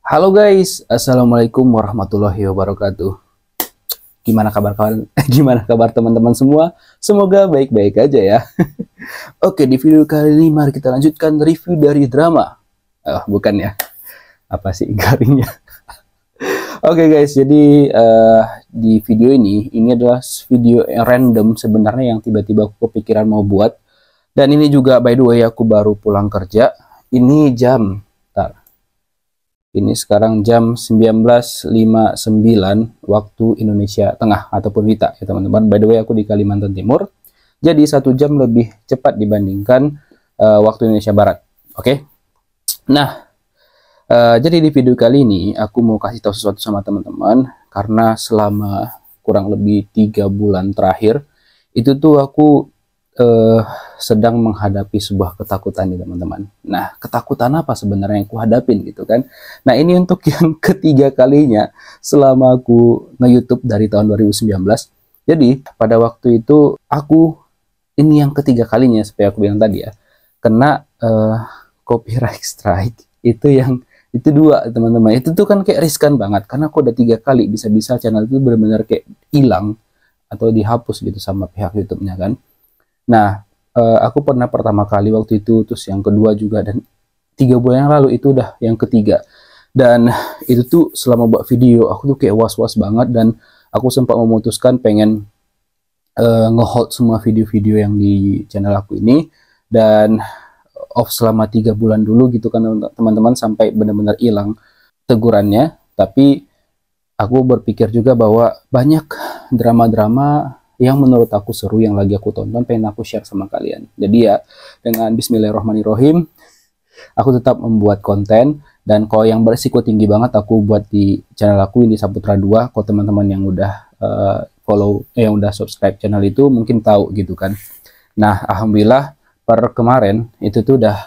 Halo guys, Assalamualaikum warahmatullahi wabarakatuh. Gimana kabar kalian? Gimana kabar teman-teman semua? Semoga baik-baik aja ya. Oke, di video kali ini mari kita lanjutkan review dari drama. Bukan ya? Apa sih garingnya? Oke guys, jadi di video ini adalah video yang random sebenarnya yang tiba-tiba aku kepikiran mau buat. Dan ini juga by the way aku baru pulang kerja. Ini jam, ini sekarang jam 19.59 waktu Indonesia Tengah ataupun WITA ya teman-teman. By the way aku di Kalimantan Timur. Jadi 1 jam lebih cepat dibandingkan waktu Indonesia Barat. Oke. Nah, jadi di video kali ini aku mau kasih tahu sesuatu sama teman-teman karena selama kurang lebih 3 bulan terakhir itu tuh aku sedang menghadapi sebuah ketakutan nih teman-teman. Nah, ketakutan apa sebenarnya yang aku hadapin gitu kan? Nah, ini untuk yang ketiga kalinya selama aku nge-YouTube dari tahun 2019. Jadi, pada waktu itu aku ini yang ketiga kalinya seperti aku bilang tadi ya, kena copyright strike. Itu dua teman-teman. Itu tuh kan kayak riskan banget karena aku udah 3 kali bisa-bisa channel itu benar-benar kayak hilang atau dihapus gitu sama pihak YouTube-nya kan. Nah, aku pernah pertama kali waktu itu, terus yang kedua juga, dan 3 bulan yang lalu itu udah yang ketiga. Dan itu tuh selama buat video, aku tuh kayak was-was banget, dan aku sempat memutuskan pengen nge-hold semua video-video yang di channel aku ini, dan off selama 3 bulan dulu gitu kan teman-teman, sampai benar-benar hilang tegurannya. Tapi aku berpikir juga bahwa banyak drama-drama yang menurut aku seru yang lagi aku tonton pengen aku share sama kalian. Jadi ya dengan bismillahirrahmanirrahim aku tetap membuat konten, dan kalau yang berisiko tinggi banget aku buat di channel aku ini Saputra 2. Kalau teman-teman yang udah yang udah subscribe channel itu mungkin tahu gitu kan. Nah, alhamdulillah per kemarin itu tuh udah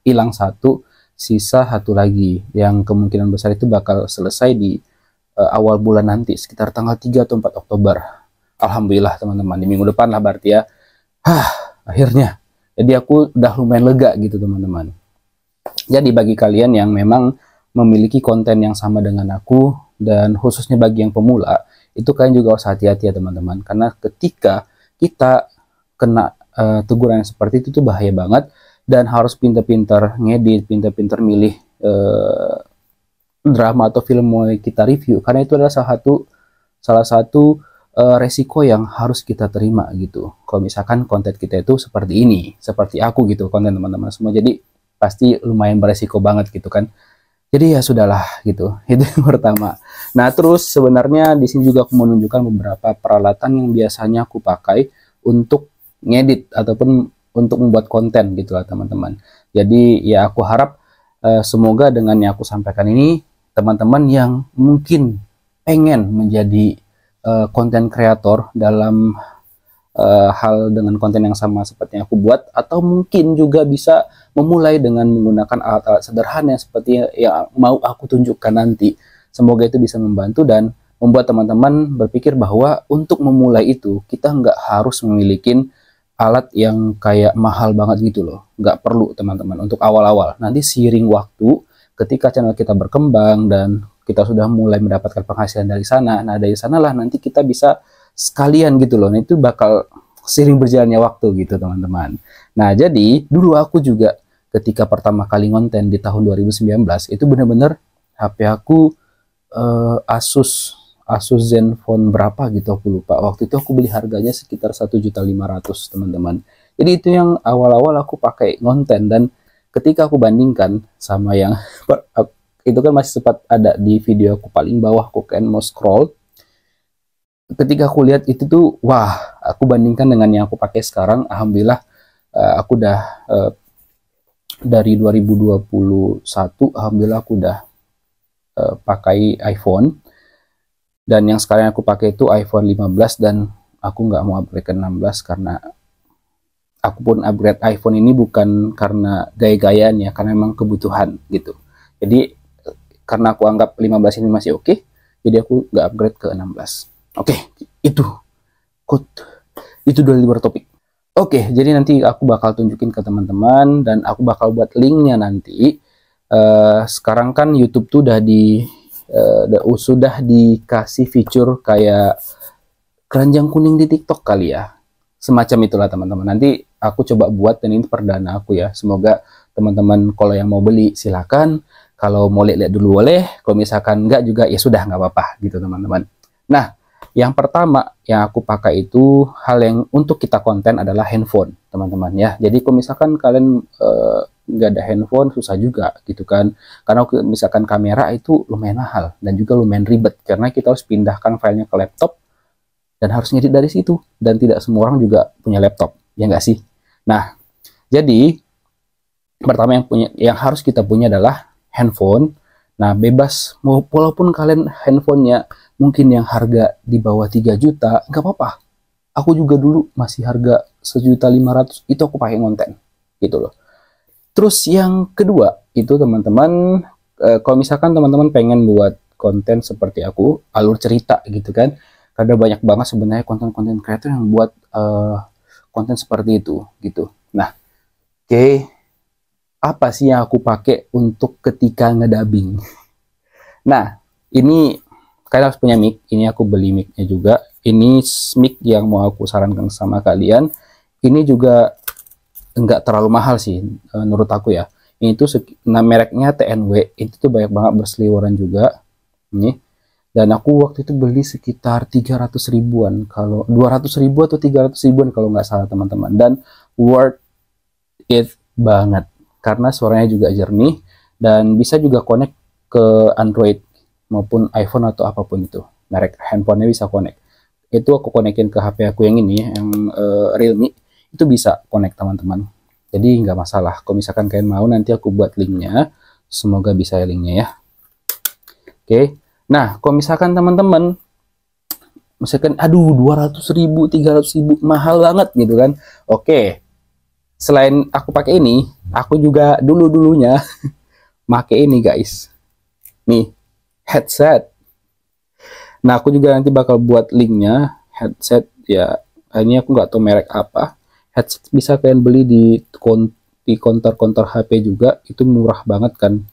hilang satu, sisa satu lagi yang kemungkinan besar itu bakal selesai di awal bulan nanti sekitar tanggal 3 atau 4 Oktober. Alhamdulillah teman-teman, di minggu depan lah berarti ya. Akhirnya. Jadi aku udah lumayan lega gitu teman-teman. Jadi bagi kalian yang memang memiliki konten yang sama dengan aku, dan khususnya bagi yang pemula, itu kalian juga harus hati-hati ya teman-teman. Karena ketika kita kena teguran yang seperti itu tuh bahaya banget, dan harus pintar-pintar ngedit, pintar-pintar milih drama atau film mau kita review. Karena itu adalah salah satu resiko yang harus kita terima gitu. Kalau misalkan konten kita itu seperti ini, seperti aku gitu, konten teman-teman semua, jadi pasti lumayan beresiko banget gitu kan. Jadi ya sudahlah gitu. Itu yang pertama. Nah, terus sebenarnya di sini juga aku menunjukkan beberapa peralatan yang biasanya aku pakai untuk ngedit ataupun untuk membuat konten gitu lah teman-teman. Jadi ya aku harap semoga dengan yang aku sampaikan ini teman-teman yang mungkin pengen menjadi konten kreator dalam hal dengan konten yang sama seperti yang aku buat, atau mungkin juga bisa memulai dengan menggunakan alat-alat sederhana seperti yang mau aku tunjukkan nanti. Semoga itu bisa membantu dan membuat teman-teman berpikir bahwa untuk memulai itu kita nggak harus memiliki alat yang kayak mahal banget gitu loh. Nggak perlu teman-teman untuk awal-awal. Nanti seiring waktu ketika channel kita berkembang dan kita sudah mulai mendapatkan penghasilan dari sana, nah dari sanalah nanti kita bisa sekalian gitu loh. Nah itu bakal sering berjalannya waktu gitu teman-teman. Nah jadi dulu aku juga ketika pertama kali ngonten di tahun 2019 itu bener-bener HP aku Asus Zenfone berapa gitu aku lupa. Waktu itu aku beli harganya sekitar 1.500.000 teman-teman. Jadi itu yang awal-awal aku pakai ngonten, dan ketika aku bandingkan sama yang itu kan masih sempat ada di video aku paling bawah, aku kan mau scroll. Ketika aku lihat itu tuh, wah, aku bandingkan dengan yang aku pakai sekarang, alhamdulillah aku udah dari 2021, alhamdulillah aku udah pakai iPhone. Dan yang sekarang aku pakai itu iPhone 15, dan aku nggak mau upgrade ke 16 karena aku pun upgrade iPhone ini bukan karena gaya-gayaan ya, karena memang kebutuhan gitu. Jadi karena aku anggap 15 ini masih oke, jadi aku nggak upgrade ke 16. Oke, itu udah di luar topik. Oke, jadi nanti aku bakal tunjukin ke teman-teman, dan aku bakal buat linknya nanti sekarang kan YouTube tuh sudah dikasih fitur kayak keranjang kuning di TikTok kali ya. Semacam itulah teman-teman. Nanti aku coba buat dan ini perdana aku ya. Semoga teman-teman kalau yang mau beli silakan. Kalau mau lihat-lihat dulu boleh. Kalau misalkan enggak juga ya sudah nggak apa-apa gitu teman-teman. Nah, yang pertama yang aku pakai itu hal yang untuk kita konten adalah handphone teman-teman ya. Jadi kalau misalkan kalian nggak ada handphone susah juga gitu kan. Karena misalkan kamera itu lumayan mahal dan juga lumayan ribet karena kita harus pindahkan filenya ke laptop dan harus ngedit dari situ, dan tidak semua orang juga punya laptop, ya nggak sih? Nah, jadi pertama yang harus kita punya adalah handphone. Nah, bebas walaupun kalian handphonenya mungkin yang harga di bawah 3 juta, nggak apa-apa. Aku juga dulu masih harga 1.500.000 itu aku pakai konten, gitu loh. Terus yang kedua itu teman-teman, kalau misalkan teman-teman pengen buat konten seperti aku, alur cerita gitu kan, karena banyak banget sebenarnya konten-konten kreator yang buat konten seperti itu gitu. Nah, apa sih yang aku pakai untuk ketika ngedubbing? Nah, ini kalian harus punya mic. Ini aku beli micnya juga. Ini mic yang mau aku sarankan sama kalian. Ini juga enggak terlalu mahal sih menurut aku ya. Ini tuh mereknya TNW. Itu tuh banyak banget berseliweran juga. Ini. Dan aku waktu itu beli sekitar 300 ribuan, kalau 200 ribu atau 300 ribuan kalau nggak salah teman-teman. Dan worth it banget, karena suaranya juga jernih, dan bisa juga connect ke Android maupun iPhone atau apapun itu. Merek handphonenya bisa connect. Itu aku konekin ke HP aku yang ini, yang Realme, itu bisa connect teman-teman. Jadi nggak masalah, kalau misalkan kalian mau nanti aku buat linknya, semoga bisa ya linknya ya. Oke. Nah, kalau misalkan teman-teman, misalkan, aduh 200 ribu, 300 ribu, mahal banget gitu kan. Oke, selain aku pakai ini, aku juga dulunya pakai ini guys. Nih, headset. Nah, aku juga nanti bakal buat linknya, headset ya. Ini aku nggak tahu merek apa. Headset bisa kalian beli di konter-konter HP juga, itu murah banget kan.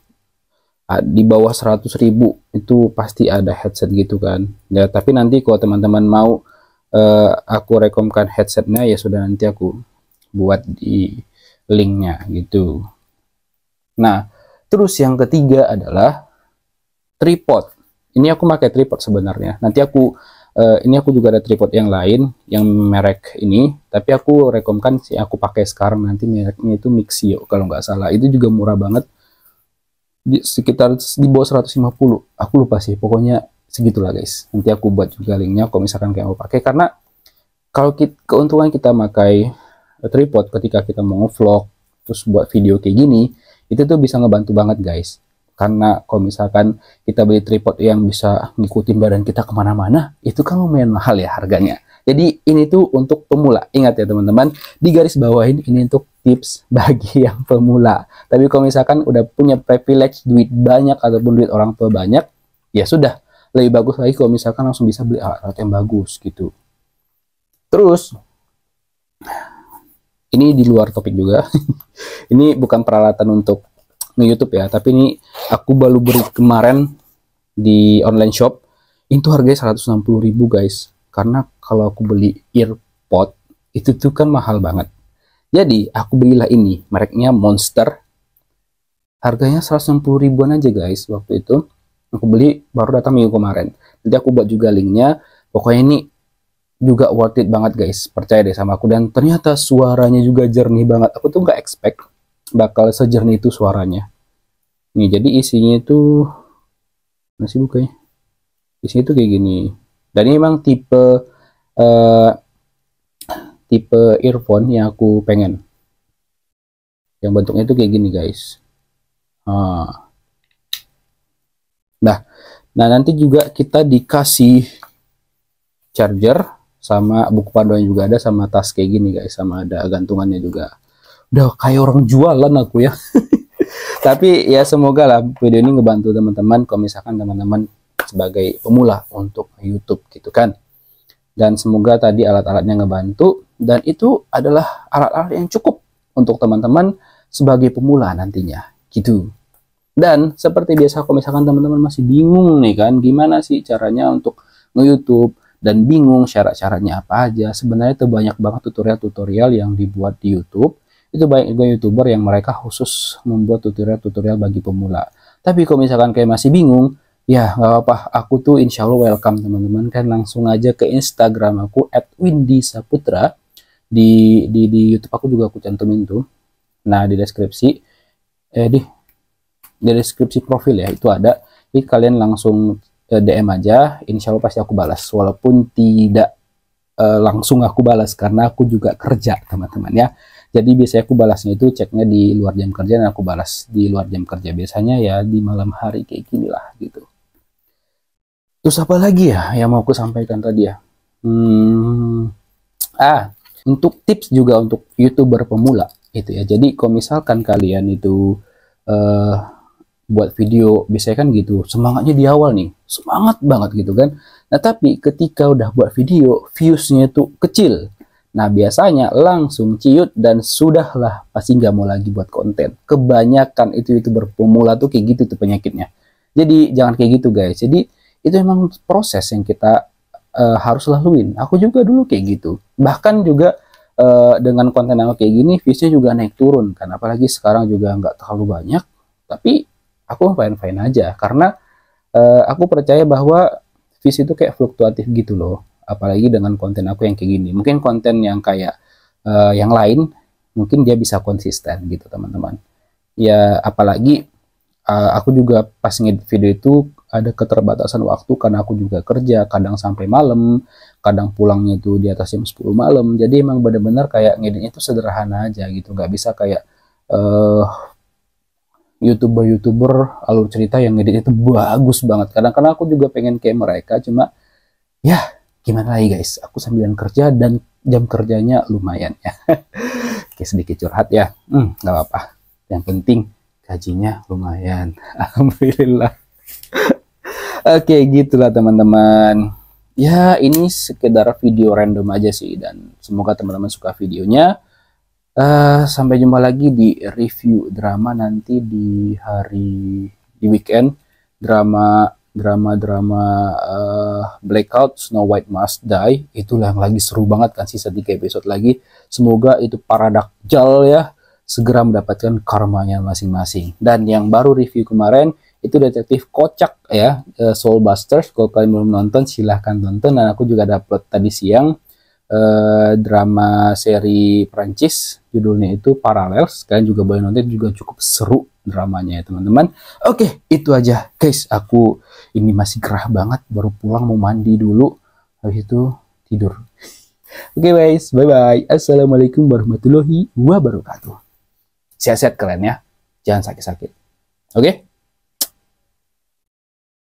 Di bawah 100 ribu itu pasti ada headset gitu kan ya. Tapi nanti kalau teman-teman mau aku rekomkan headsetnya ya sudah, nanti aku buat di linknya gitu. Nah, terus yang ketiga adalah tripod. Ini aku pakai tripod sebenarnya. Nanti aku ini aku juga ada tripod yang lain yang merek ini, tapi aku rekomkan sih aku pakai sekarang, nanti mereknya itu Mixio kalau nggak salah. Itu juga murah banget, sekitar di bawah 150, aku lupa sih, pokoknya segitulah guys. Nanti aku buat juga linknya kalau misalkan kayak mau pakai, karena kalau keuntungan kita pakai tripod ketika kita mau vlog terus buat video kayak gini, itu tuh bisa ngebantu banget guys. Karena kalau misalkan kita beli tripod yang bisa ngikutin badan kita kemana-mana, itu kan lumayan mahal ya harganya. Jadi ini tuh untuk pemula, ingat ya teman-teman, di garis bawahin ini untuk tips bagi yang pemula. Tapi kalau misalkan udah punya privilege duit banyak ataupun duit orang tua banyak, ya sudah, lebih bagus lagi kalau misalkan langsung bisa beli alat-alat yang bagus gitu. Terus ini di luar topik juga. Ini bukan peralatan untuk nge-YouTube ya, tapi ini aku baru beli kemarin di online shop. Itu harganya 160 ribu guys. Karena kalau aku beli earpod itu tuh kan mahal banget. Jadi aku belilah ini, mereknya Monster. Harganya 160 ribuan aja guys waktu itu. Aku beli baru datang minggu kemarin. Nanti aku buat juga linknya. Pokoknya ini juga worth it banget guys. Percaya deh sama aku. Dan ternyata suaranya juga jernih banget. Aku tuh nggak expect bakal sejernih itu suaranya. Nih, jadi isinya itu masih buka ya. Isinya itu kayak gini. Dan ini memang tipe earphone yang aku pengen. Yang bentuknya itu kayak gini guys. Nah, nanti juga kita dikasih charger sama buku panduan juga ada, sama tas kayak gini guys, sama ada gantungannya juga. Udah kayak orang jualan aku ya. Tapi ya semoga lah video ini ngebantu teman-teman kalau misalkan teman-teman sebagai pemula untuk YouTube gitu kan. Dan semoga tadi alat-alatnya ngebantu, dan itu adalah alat-alat yang cukup untuk teman-teman sebagai pemula nantinya gitu. Dan seperti biasa, kalau misalkan teman-teman masih bingung nih kan, gimana sih caranya untuk nge-YouTube, dan bingung syarat-syaratnya apa aja, sebenarnya itu banyak banget tutorial-tutorial yang dibuat di YouTube. Itu banyak juga YouTuber yang mereka khusus membuat tutorial-tutorial bagi pemula. Tapi kalau misalkan kayak masih bingung, ya nggak apa-apa, aku tuh insya Allah welcome teman-teman, kan langsung aja ke Instagram aku @windysaputra. Di YouTube aku juga aku cantumin tuh. Nah, di deskripsi di deskripsi profil ya itu ada. Jadi kalian langsung DM aja, insya Allah pasti aku balas, walaupun tidak langsung aku balas karena aku juga kerja teman-teman ya. Jadi biasanya aku balasnya itu ceknya di luar jam kerja, dan aku balas di luar jam kerja, biasanya ya di malam hari kayak gini lah gitu. Terus apa lagi ya yang mau aku sampaikan tadi ya? Untuk tips juga untuk YouTuber pemula itu ya. Jadi kalau misalkan kalian itu buat video, biasanya kan gitu, semangatnya di awal nih, semangat banget gitu kan. Nah, tapi ketika udah buat video, viewsnya itu kecil. Nah, biasanya langsung ciut dan sudahlah, pasti nggak mau lagi buat konten. Kebanyakan itu YouTuber pemula tuh kayak gitu tuh penyakitnya. Jadi jangan kayak gitu guys. Jadi itu emang proses yang kita harus laluin. Aku juga dulu kayak gitu. Bahkan juga dengan konten aku kayak gini, viewsnya juga naik turun kan. Apalagi sekarang juga nggak terlalu banyak. Tapi aku fine-fine aja, karena aku percaya bahwa views itu kayak fluktuatif gitu loh, apalagi dengan konten aku yang kayak gini. Mungkin konten yang kayak yang lain mungkin dia bisa konsisten gitu teman-teman ya. Apalagi aku juga pas ngedit video itu ada keterbatasan waktu, karena aku juga kerja, kadang sampai malam, kadang pulangnya itu di atas jam 10 malam. Jadi emang bener-bener kayak ngeditnya itu sederhana aja gitu, nggak bisa kayak YouTuber alur cerita yang ngedit itu bagus banget. Kadang-kadang aku juga pengen kayak mereka, cuma ya gimana lagi guys, aku sambilan kerja dan jam kerjanya lumayan ya. Oke, sedikit curhat ya, nggak apa-apa, yang penting gajinya lumayan. Alhamdulillah. Oke, gitulah teman-teman ya, ini sekedar video random aja sih, dan semoga teman-teman suka videonya. Sampai jumpa lagi di review drama nanti di weekend. Drama Blackout Snow White Must Die, itulah yang lagi seru banget kan, sisa 3 episode lagi. Semoga itu para Dakjal ya segera mendapatkan karmanya masing-masing. Dan yang baru review kemarin itu detektif kocak ya, Soul Busters. Kalau kalian belum nonton silahkan tonton, dan aku juga upload tadi siang drama seri Prancis, judulnya itu Parallels. Kalian juga boleh nonton, juga cukup seru dramanya ya teman-teman. Oke, itu aja guys, aku ini masih gerah banget, baru pulang mau mandi dulu, habis itu tidur. Oke guys, bye bye, assalamualaikum warahmatullahi wabarakatuh. Sehat-sehat kalian ya, jangan sakit-sakit. Oke.